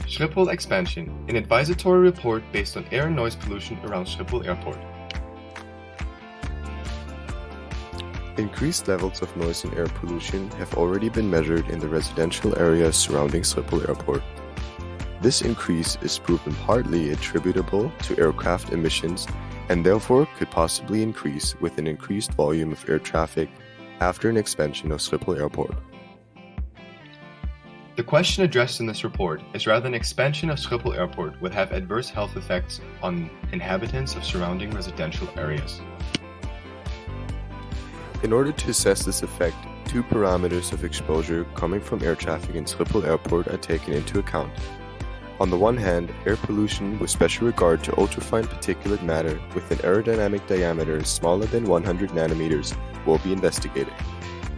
Schiphol expansion, an advisory report based on air and noise pollution around Schiphol Airport. Increased levels of noise and air pollution have already been measured in the residential areas surrounding Schiphol Airport. This increase is proven partly attributable to aircraft emissions and therefore could possibly increase with an increased volume of air traffic after an expansion of Schiphol Airport. The question addressed in this report is whether an expansion of Schiphol Airport would have adverse health effects on inhabitants of surrounding residential areas. In order to assess this effect, two parameters of exposure coming from air traffic in Schiphol Airport are taken into account. On the one hand, air pollution with special regard to ultrafine particulate matter with an aerodynamic diameter smaller than 100 nanometers will be investigated.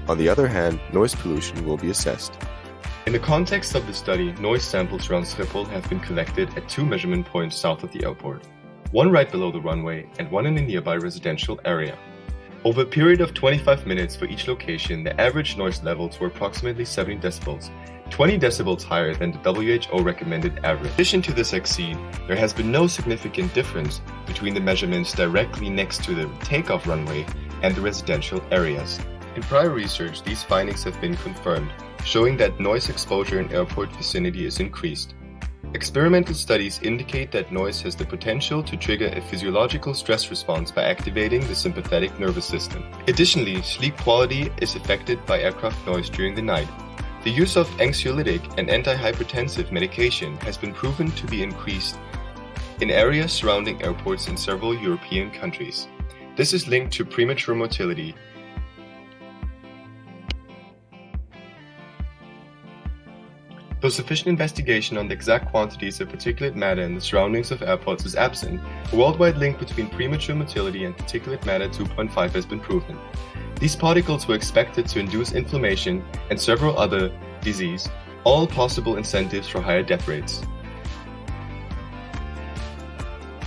On the other hand, noise pollution will be assessed. In the context of the study, noise samples around Schiphol have been collected at two measurement points south of the airport, one right below the runway and one in a nearby residential area. Over a period of 25 minutes for each location, the average noise levels were approximately 70 decibels, 20 decibels higher than the WHO recommended average. In addition to this exceed, there has been no significant difference between the measurements directly next to the takeoff runway and the residential areas. In prior research, these findings have been confirmed, showing that noise exposure in airport vicinity is increased. Experimental studies indicate that noise has the potential to trigger a physiological stress response by activating the sympathetic nervous system. Additionally, sleep quality is affected by aircraft noise during the night. The use of anxiolytic and antihypertensive medication has been proven to be increased in areas surrounding airports in several European countries. This is linked to premature mortality. Though sufficient investigation on the exact quantities of particulate matter in the surroundings of airports is absent, a worldwide link between premature mortality and particulate matter 2.5 has been proven. These particles were expected to induce inflammation and several other diseases, all possible incentives for higher death rates.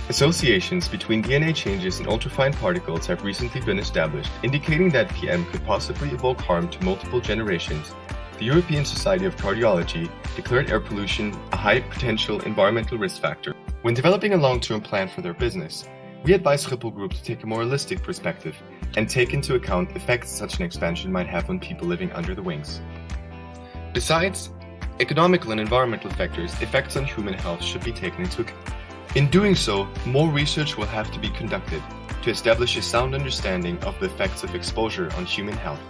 Associations between DNA changes and ultrafine particles have recently been established, indicating that PM could possibly evoke harm to multiple generations. The European Society of Cardiology declared air pollution a high potential environmental risk factor. When developing a long-term plan for their business, we advise Schiphol Group to take a more holistic perspective and take into account the effects such an expansion might have on people living under the wings. Besides, economical and environmental factors, effects on human health should be taken into account. In doing so, more research will have to be conducted to establish a sound understanding of the effects of exposure on human health.